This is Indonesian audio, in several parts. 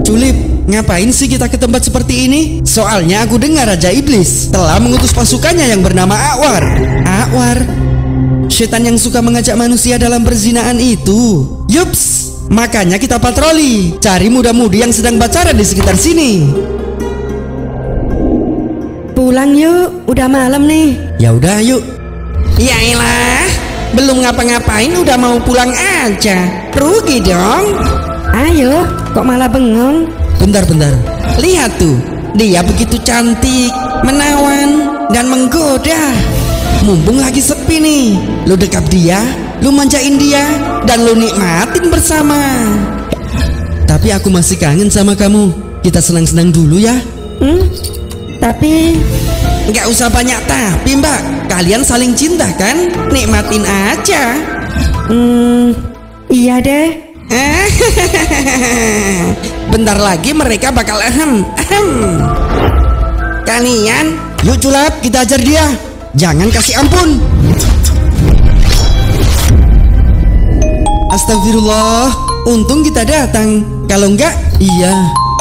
Culip, ngapain sih kita ke tempat seperti ini? Soalnya aku dengar Raja Iblis telah mengutus pasukannya yang bernama Akwar. Akwar? Setan yang suka mengajak manusia dalam perzinahan itu. Yups, makanya kita patroli, cari muda-mudi yang sedang pacaran di sekitar sini. Pulang yuk, udah malam nih. Ya udah yuk. Yaelah, belum ngapa-ngapain udah mau pulang aja. Rugi dong. Ayo, kok malah bengong? Bentar. Lihat tuh, dia begitu cantik, menawan, dan menggoda. Mumpung lagi sepi nih, lu dekap dia, lu manjain dia, dan lu nikmatin bersama. Tapi aku masih kangen sama kamu. Kita senang-senang dulu ya. Tapi nggak usah banyak tapi, Mbak. Kalian saling cinta kan? Nikmatin aja. iya deh. Bentar lagi mereka bakal Kalian, yuk Culap, kita ajar dia. Jangan kasih ampun. Astagfirullah, untung kita datang. Kalau enggak, iya,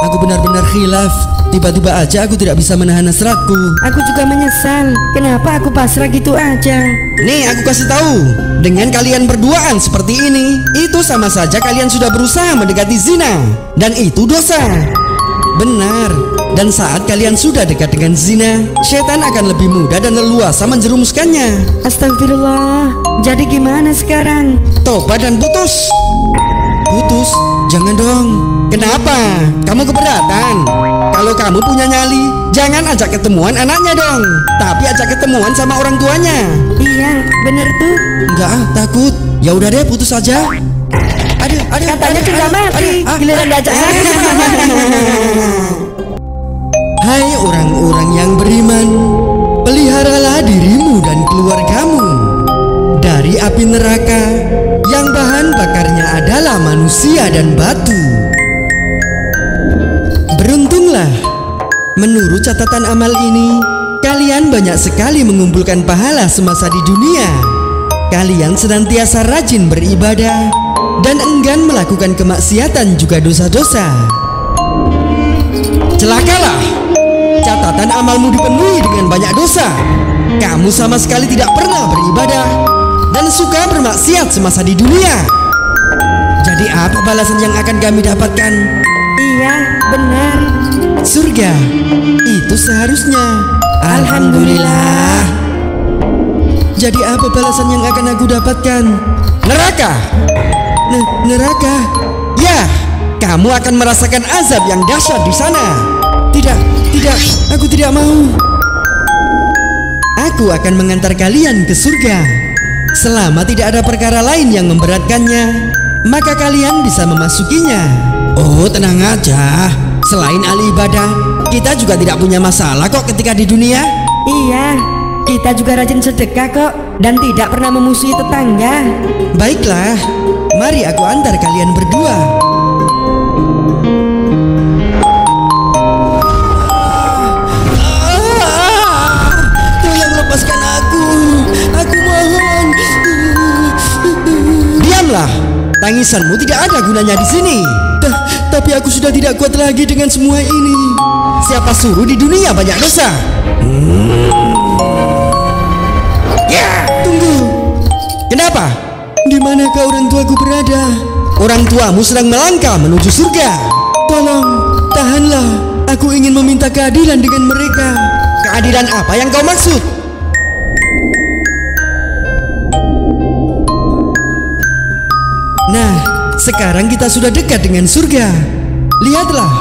aku benar-benar khilaf. Tiba-tiba aja aku tidak bisa menahan hasratku. Aku juga menyesal. Kenapa aku pasrah gitu aja? Nih aku kasih tahu, dengan kalian berduaan seperti ini, itu sama saja kalian sudah berusaha mendekati zina, dan itu dosa. Benar. Dan saat kalian sudah dekat dengan zina, setan akan lebih mudah dan leluasa menjerumuskannya. Astagfirullah. Jadi gimana sekarang? Tobat dan putus. Putus? Jangan dong. Kenapa? Kamu keberatan? Kalau kamu punya nyali, jangan ajak ketemuan anaknya dong, tapi ajak ketemuan sama orang tuanya. Iya, bener tuh. Enggak, takut. Ya udah deh, putus aja. Aduh, Katanya sudah mati, giliran diajak sakit. Hai orang-orang yang beriman, peliharalah dirimu dan keluargamu dari api neraka yang bahan bakarnya adalah manusia dan batu. Beruntunglah, menurut catatan amal ini, kalian banyak sekali mengumpulkan pahala semasa di dunia. Kalian senantiasa rajin beribadah dan enggan melakukan kemaksiatan juga dosa-dosa. Celakalah, catatan amalmu dipenuhi dengan banyak dosa. Kamu sama sekali tidak pernah beribadah dan suka bermaksiat semasa di dunia. Jadi apa balasan yang akan kami dapatkan? Iya, benar. Surga. Itu seharusnya. Alhamdulillah. Jadi apa balasan yang akan aku dapatkan? Neraka. Neraka. Ya, kamu akan merasakan azab yang dahsyat di sana. Tidak, aku tidak mau. Aku akan mengantar kalian ke surga. Selama tidak ada perkara lain yang memberatkannya, maka kalian bisa memasukinya. Oh, tenang aja. Selain ahli ibadah, kita juga tidak punya masalah kok ketika di dunia. Iya, kita juga rajin sedekah kok, dan tidak pernah memusuhi tetangga. Baiklah, mari aku antar kalian berdua. Tolong lepaskan aku mohon. Diamlah, tangisanmu tidak ada gunanya di sini. Tapi aku sudah tidak kuat lagi dengan semua ini. Siapa suruh di dunia banyak dosa? Ya, tunggu. Kenapa? Di manakah orang tuaku berada? Orang tuamu sedang melangkah menuju surga. Tolong, tahanlah. Aku ingin meminta keadilan dengan mereka. Keadilan apa yang kau maksud? Nah, sekarang kita sudah dekat dengan surga. Lihatlah.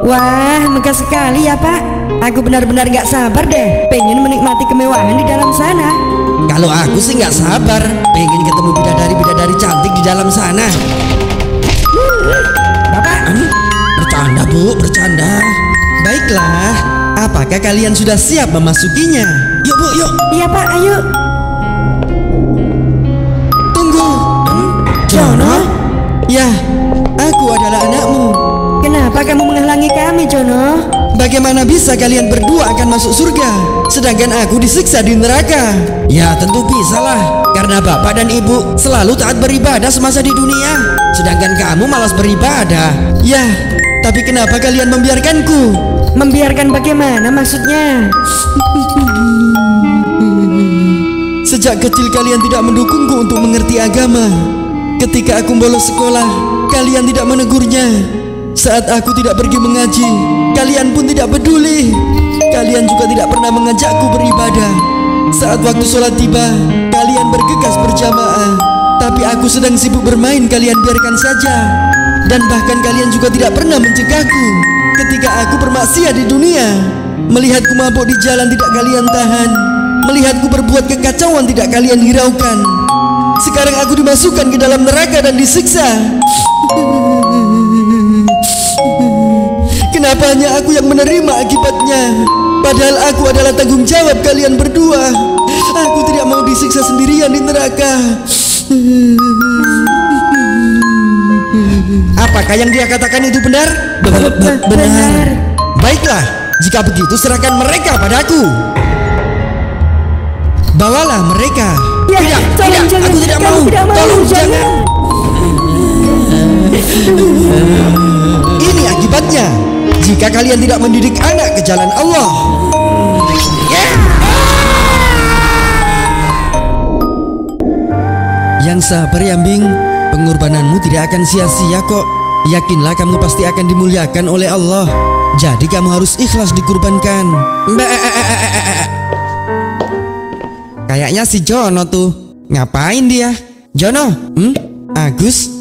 Wah, megah sekali ya Pak. Aku benar-benar gak sabar deh, pengen menikmati kemewahan di dalam sana. Kalau aku sih gak sabar, pengen ketemu bidadari-bidadari cantik di dalam sana. Bapak, Bercanda Bu, bercanda. Baiklah, apakah kalian sudah siap memasukinya? Yuk Bu, yuk. iya Pak, ayo. Tunggu. Jono? Ya, aku adalah anakmu. Kenapa kamu menghalangi kami, Jono? Bagaimana bisa kalian berdua akan masuk surga, sedangkan aku disiksa di neraka? Ya tentu bisa lah. Karena bapak dan ibu selalu taat beribadah semasa di dunia, sedangkan kamu malas beribadah. Ya, tapi kenapa kalian membiarkanku? Membiarkan bagaimana maksudnya? Sejak kecil kalian tidak mendukungku untuk mengerti agama. Ketika aku bolos sekolah, kalian tidak menegurnya. Saat aku tidak pergi mengaji, kalian pun tidak peduli. Kalian juga tidak pernah mengajakku beribadah. Saat waktu sholat tiba, kalian bergegas berjamaah. Tapi aku sedang sibuk bermain, kalian biarkan saja. Dan bahkan kalian juga tidak pernah mencegahku. Ketika aku bermaksiat di dunia, melihatku mabuk di jalan tidak kalian tahan. Melihatku berbuat kekacauan tidak kalian hiraukan. Sekarang aku dimasukkan ke dalam neraka dan disiksa. Kenapa hanya aku yang menerima akibatnya? Padahal aku adalah tanggung jawab kalian berdua. Aku tidak mau disiksa sendirian di neraka. Apakah yang dia katakan itu benar? Benar. Baiklah, jika begitu serahkan mereka padaku. Bawalah mereka. Ya, Tidak, jangan. aku tidak Kamu mau. tidak mau, Tolong jangan. jangan. Ini akibatnya jika kalian tidak mendidik anak ke jalan Allah. Yang sabar ya Bing, pengorbananmu tidak akan sia-sia kok. Yakinlah kamu pasti akan dimuliakan oleh Allah. Jadi kamu harus ikhlas dikurbankan. Kayaknya si Jono tuh. Ngapain dia? Jono? Agus?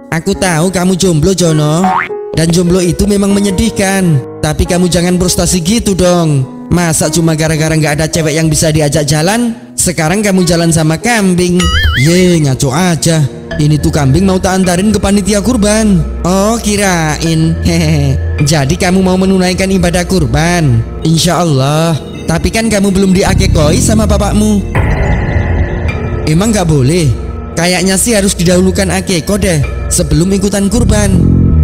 Aku tahu kamu jomblo, Jono. Dan jomblo itu memang menyedihkan. Tapi kamu jangan frustasi gitu dong. Masa cuma gara-gara gak ada cewek yang bisa diajak jalan, sekarang kamu jalan sama kambing? Ye, ngaco aja. Ini tuh kambing mau tak antarin ke panitia kurban. Oh, kirain. Hehehe. Jadi kamu mau menunaikan ibadah kurban? Insya Allah. Tapi kan kamu belum diakekoi sama bapakmu. Emang gak boleh? Kayaknya sih harus didahulukan akeko deh sebelum ikutan kurban.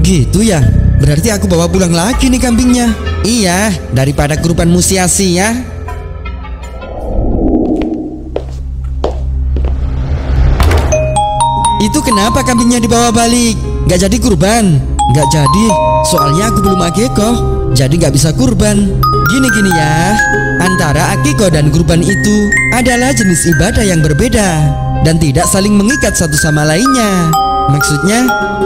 Gitu ya? Berarti aku bawa pulang lagi nih kambingnya. Iya, daripada kurbanmu sia-sia. Itu kenapa kambingnya dibawa balik? Gak jadi kurban? Gak jadi, soalnya aku belum akikoh, jadi gak bisa kurban. Gini ya, antara akikoh dan kurban itu adalah jenis ibadah yang berbeda dan tidak saling mengikat satu sama lainnya.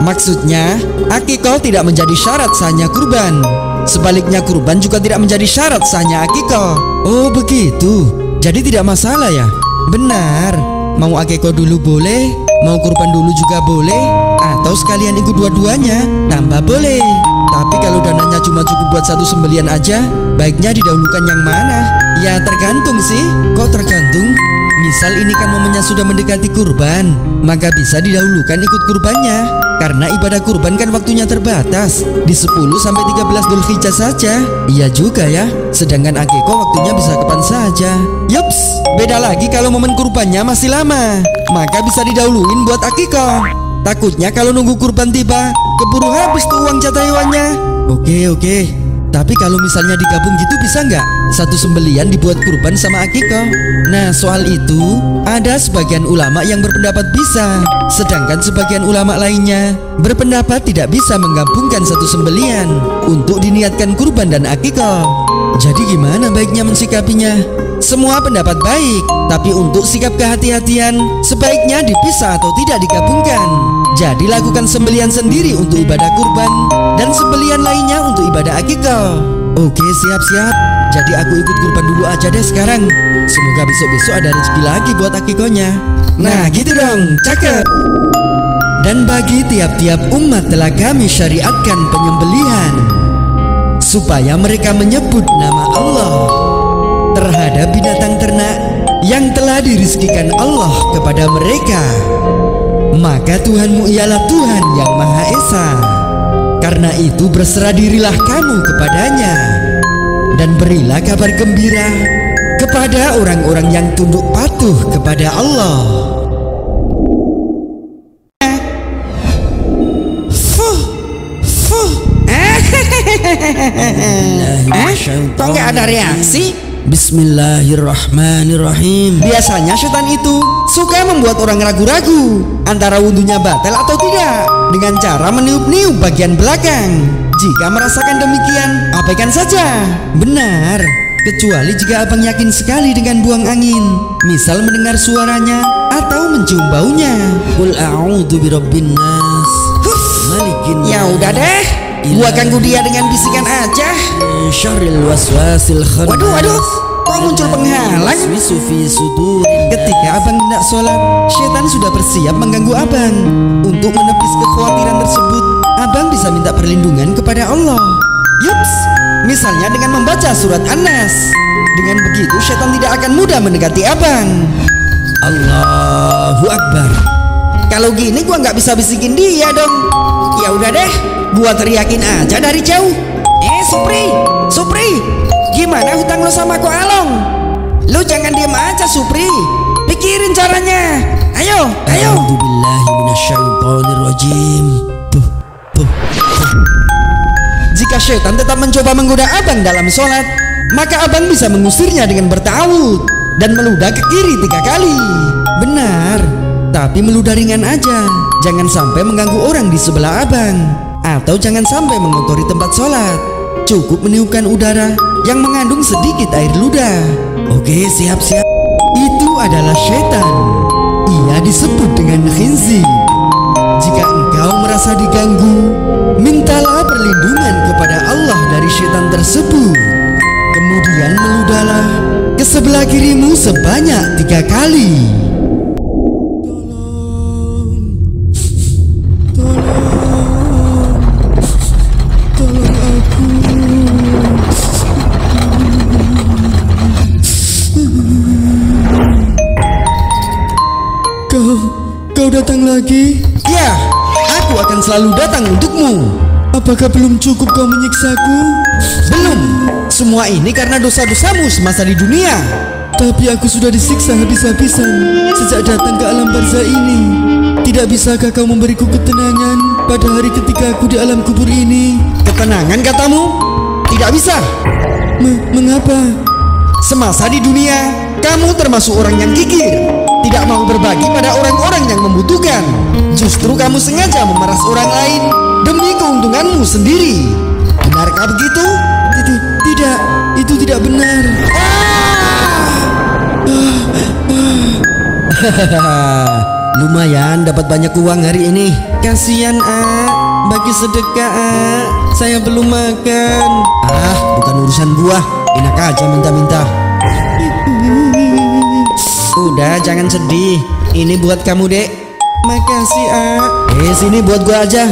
Maksudnya, akikoh tidak menjadi syarat sahnya kurban. Sebaliknya kurban juga tidak menjadi syarat sahnya akikoh. Oh begitu, jadi tidak masalah ya? Benar, mau akikoh dulu boleh, mau kurban dulu juga boleh, atau sekalian ikut dua-duanya, tambah boleh. Tapi kalau dananya cuma cukup buat satu sembelian aja, baiknya didahulukan yang mana? Ya tergantung sih. Kok tergantung? Misal ini kan momennya sudah mendekati kurban, maka bisa didahulukan ikut kurbannya. Karena ibadah kurban kan waktunya terbatas, di 10 sampai 13 Dzulhijjah saja. Iya juga ya. Sedangkan akikoh waktunya bisa kapan saja. Yups, beda lagi kalau momen kurbannya masih lama, maka bisa didahuluin buat akikoh. Takutnya kalau nunggu kurban tiba, keburu habis tuh uang jatah hewannya. Oke. Tapi kalau misalnya digabung gitu bisa nggak? Satu sembelian dibuat kurban sama akikoh. Nah soal itu, ada sebagian ulama yang berpendapat bisa, sedangkan sebagian ulama lainnya berpendapat tidak bisa menggabungkan satu sembelian untuk diniatkan kurban dan akikoh. Jadi gimana baiknya mensikapinya? Semua pendapat baik, tapi untuk sikap kehati-hatian sebaiknya dipisah atau tidak digabungkan. Jadi lakukan sembelian sendiri untuk ibadah kurban dan sembelian lainnya untuk ibadah akikoh. Oke, siap. Jadi aku ikut kurban dulu aja deh sekarang. Semoga besok-besok ada rezeki lagi buat akikohnya. Nah gitu dong, cakep. Dan bagi tiap-tiap umat telah kami syariatkan penyembelihan supaya mereka menyebut nama Allah terhadap binatang ternak yang telah dirizkikan Allah kepada mereka. Maka Tuhanmu ialah Tuhan yang Maha Esa. Karena itu berserah dirilah kamu kepadanya dan berilah kabar gembira kepada orang-orang yang tunduk patuh kepada Allah. Kok nggak ada reaksi? Bismillahirrahmanirrahim. Biasanya setan itu suka membuat orang ragu-ragu antara wudhunya batal atau tidak dengan cara meniup-niup bagian belakang. Jika merasakan demikian, abaikan saja. Benar, kecuali jika abang yakin sekali dengan buang angin, misal mendengar suaranya atau mencium baunya. Qul a'udzu birabbin nas, malikin. Ya udah deh, gua ganggu dia dengan bisikan aja. Syarril waswasil khannas. Waduh, kok muncul penghalang? Ketika abang hendak sholat, setan sudah bersiap mengganggu abang. Untuk menepis kekhawatiran tersebut, abang bisa minta perlindungan kepada Allah. Yups, misalnya dengan membaca surat An-Nas. Dengan begitu setan tidak akan mudah mendekati abang. Allahu Akbar. Kalau gini gua nggak bisa bisikin dia dong. Ya udah deh, gua teriakin aja dari jauh. Supri, gimana hutang lo sama Ko Along? Lo jangan diem aja Supri, pikirin caranya. Ayo. A'udzubillahi minasyaitonirrajim. Jika setan tetap mencoba menggoda abang dalam sholat, maka abang bisa mengusirnya dengan bertawud dan meludah ke kiri 3 kali. Benar, tapi meludah ringan aja. Jangan sampai mengganggu orang di sebelah abang, atau jangan sampai mengotori tempat sholat. Cukup meniupkan udara yang mengandung sedikit air ludah. Oke, siap. Itu adalah setan. Ia disebut dengan khinzir. Jika engkau merasa diganggu, mintalah perlindungan kepada Allah dari setan tersebut. Kemudian meludahlah ke sebelah kirimu sebanyak 3 kali. Kau datang lagi? Ya, aku akan selalu datang untukmu. Apakah belum cukup kau menyiksaku? Belum. Semua ini karena dosa-dosamu semasa di dunia. Tapi aku sudah disiksa habis-habisan sejak datang ke alam barzah ini. Tidak bisakah kau memberiku ketenangan pada hari ketika aku di alam kubur ini? Ketenangan katamu? Tidak bisa. Mengapa? Semasa di dunia, kamu termasuk orang yang kikir, tidak mau berbagi pada orang-orang yang membutuhkan. Justru kamu sengaja memeras orang lain demi keuntunganmu sendiri. Benarkah begitu? Tidak, itu tidak benar. Lumayan dapat banyak uang hari ini. Kasihan bagi sedekah saya belum makan. Bukan urusan gua. Enak aja minta-minta. Udah, jangan sedih. Ini buat kamu, Dek. Makasih, sini buat gua aja.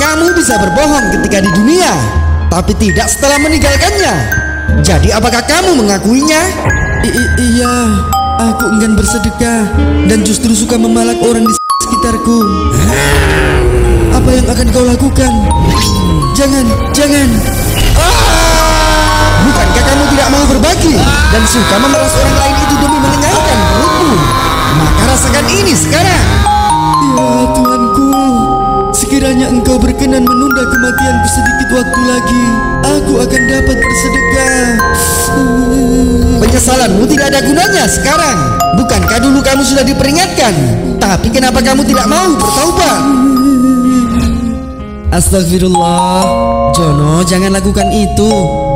Kamu bisa berbohong ketika di dunia, tapi tidak setelah meninggalkannya. Jadi apakah kamu mengakuinya? Iya, aku enggan bersedekah dan justru suka memalak orang di sekitarku. Apa yang akan kau lakukan? Jangan. Bukankah kamu tidak mau berbagi dan suka memeras orang lain itu demi mengenyangkan perutmu? Maka rasakan ini sekarang. Ya Tuhanku, sekiranya Engkau berkenan menunda kematianku sedikit waktu lagi, aku akan dapat bersedekah. Penyesalanmu tidak ada gunanya sekarang. Bukankah dulu kamu sudah diperingatkan? Tapi kenapa kamu tidak mau bertaubat? Astagfirullah, Jono, jangan lakukan itu.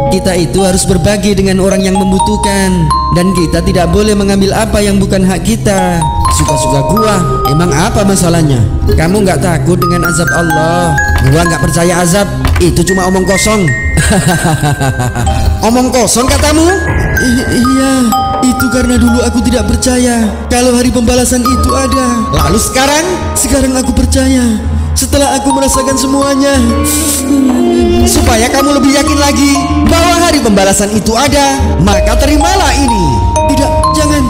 Kita itu harus berbagi dengan orang yang membutuhkan, dan kita tidak boleh mengambil apa yang bukan hak kita. Suka-suka gua, emang apa masalahnya? Kamu nggak takut dengan azab Allah? Gua nggak percaya azab, itu cuma omong kosong. Omong kosong katamu? Iya, itu karena dulu aku tidak percaya kalau hari pembalasan itu ada. Lalu sekarang? Sekarang aku percaya. Setelah aku merasakan semuanya, supaya kamu lebih yakin lagi bahwa hari pembalasan itu ada, maka terimalah ini. Tidak, jangan.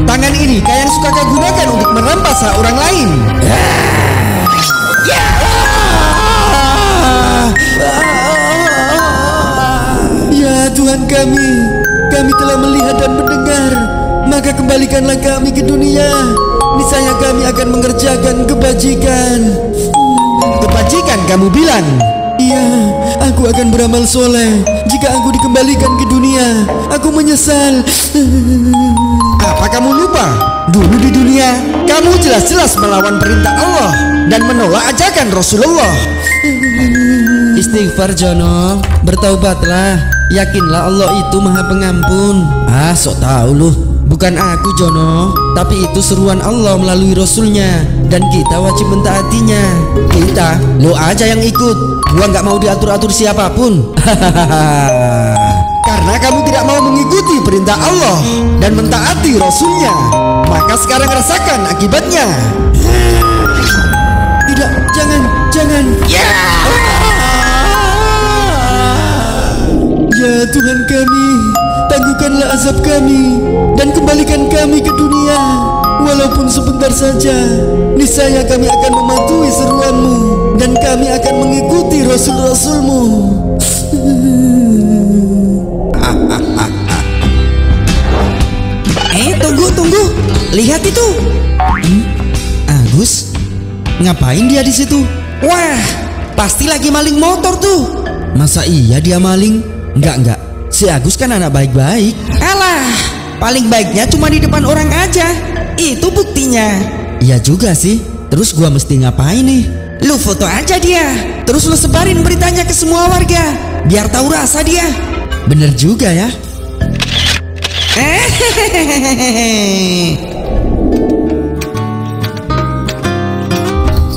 Tangan ini kayak yang suka kau gunakan untuk merampas hak orang lain. Ya Tuhan kami telah melihat dan mendengar, maka kembalikanlah kami ke dunia. Niscaya kami akan mengerjakan kebajikan. Kebajikan kamu bilang? Iya, Aku akan beramal soleh. Jika aku dikembalikan ke dunia, aku menyesal. Apa kamu lupa? Dulu di dunia, kamu jelas-jelas melawan perintah Allah dan menolak ajakan Rasulullah. Istighfar Jono, bertaubatlah. Yakinlah Allah itu maha pengampun. Ah, sok tahu lu. Bukan aku Jono, tapi itu seruan Allah melalui Rasulnya, dan kita wajib mentaatinya. Kita, lo aja yang ikut. Gua nggak mau diatur-atur siapapun. Karena kamu tidak mau mengikuti perintah Allah dan mentaati Rasulnya, maka sekarang rasakan akibatnya. Tidak, jangan. Ya Tuhan kami, tangguhkanlah azab kami dan kembalikan kami ke dunia, walaupun sebentar saja. Niscaya kami akan mematuhi seruanmu dan kami akan mengikuti Rasul-Rasulmu. Tunggu. Lihat itu. Agus, ngapain dia di situ? Wah, pasti lagi maling motor tuh. Masa iya dia maling? Enggak. Si Agus kan anak baik-baik. Alah, paling baiknya cuma di depan orang aja. Itu buktinya. Iya juga sih. Terus gua mesti ngapain nih? Lu foto aja dia, terus lu sebarin beritanya ke semua warga, biar tahu rasa dia. Bener juga ya.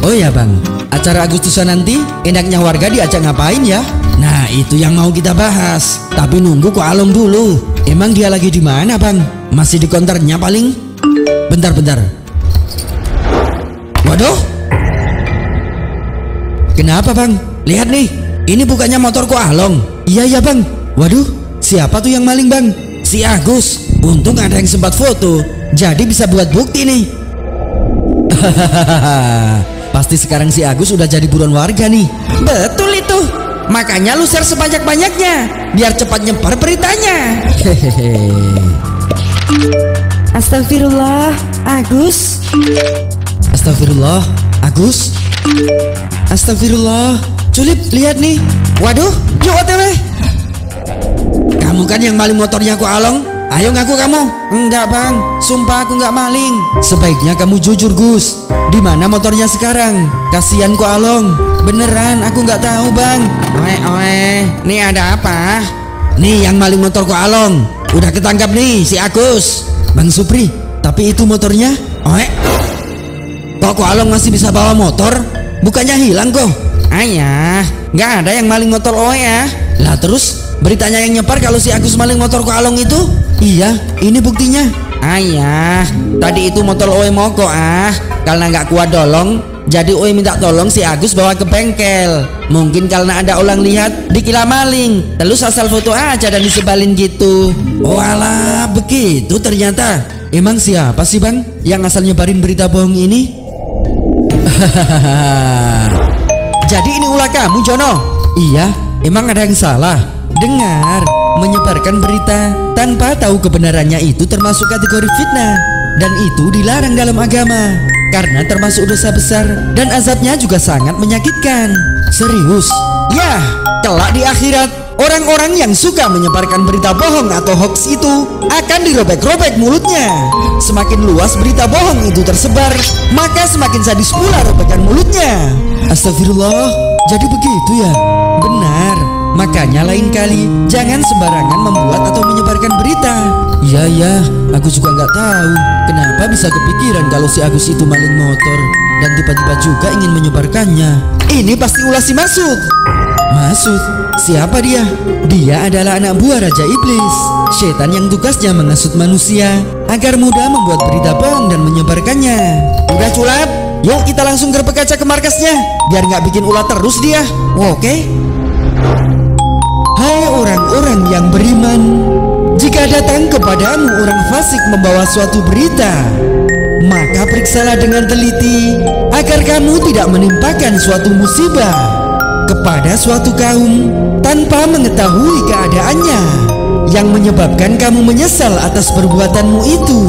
Oh ya bang, acara Agustusan nanti enaknya warga diajak ngapain ya? Nah itu yang mau kita bahas. Tapi nunggu Ko Along dulu. Emang dia lagi di mana bang? Masih di konternya paling? Bentar. Waduh. Kenapa bang? Lihat nih, ini bukannya motor Ko Along. Iya bang. Waduh, siapa tuh yang maling bang? Si Agus. Untung ada yang sempat foto, jadi bisa buat bukti nih. Pasti sekarang si Agus udah jadi buruan warga nih. Betul itu. Makanya lu share sebanyak-banyaknya, biar cepat nyebar beritanya. Astagfirullah, Agus. Astagfirullah, Agus. Astagfirullah. Culip, lihat nih. Waduh, yuk OTW. Kamu kan yang maling motornya Ko Along. Ayo ngaku kamu. Enggak bang, sumpah aku nggak maling. Sebaiknya kamu jujur Gus. Di mana motornya sekarang? Kasihan Ko Along. Beneran, aku nggak tahu bang. Oe, nih ada apa? Nih yang maling motor Ko Along. Udah ketangkap nih si Agus. Bang Supri, tapi itu motornya. Oe, kok Ko Along masih bisa bawa motor? Bukannya hilang kok? Ayah, nggak ada yang maling motor Oe ya. Lah terus beritanya yang nyebar kalau si Agus maling motor Ko Along itu? Iya, ini buktinya. Ayah, tadi itu motor Oe mogok karena nggak kuat dolong, jadi Oe minta tolong si Agus bawa ke bengkel. Mungkin karena ada orang lihat dikira maling, terus asal foto aja dan disebalin gitu. Walah, begitu ternyata. Emang siapa sih bang yang asal nyebarin berita bohong ini? Jadi ini ulah kamu Jono? Iya, emang ada yang salah? Dengar, menyebarkan berita tanpa tahu kebenarannya itu termasuk kategori fitnah, dan itu dilarang dalam agama karena termasuk dosa besar dan azabnya juga sangat menyakitkan. Serius? Ya, kelak di akhirat orang-orang yang suka menyebarkan berita bohong atau hoax itu akan dirobek-robek mulutnya. Semakin luas berita bohong itu tersebar, maka semakin sadis pula robekan mulutnya. Astagfirullah, jadi begitu ya? Benar. Makanya lain kali jangan sembarangan membuat atau menyebarkan berita. Iya, aku juga nggak tahu kenapa bisa kepikiran kalau si Agus itu maling motor dan tiba-tiba juga ingin menyebarkannya. Ini pasti ulah si Masud. Masud? Siapa dia? Dia adalah anak buah Raja Iblis, setan yang tugasnya menghasut manusia agar mudah membuat berita bohong dan menyebarkannya. Udah culap, yuk kita langsung gerbek aja ke markasnya, biar nggak bikin ulah terus dia. Oke? Hai orang-orang yang beriman, jika datang kepadamu orang fasik membawa suatu berita, maka periksalah dengan teliti agar kamu tidak menimpakan suatu musibah kepada suatu kaum tanpa mengetahui keadaannya, yang menyebabkan kamu menyesal atas perbuatanmu itu.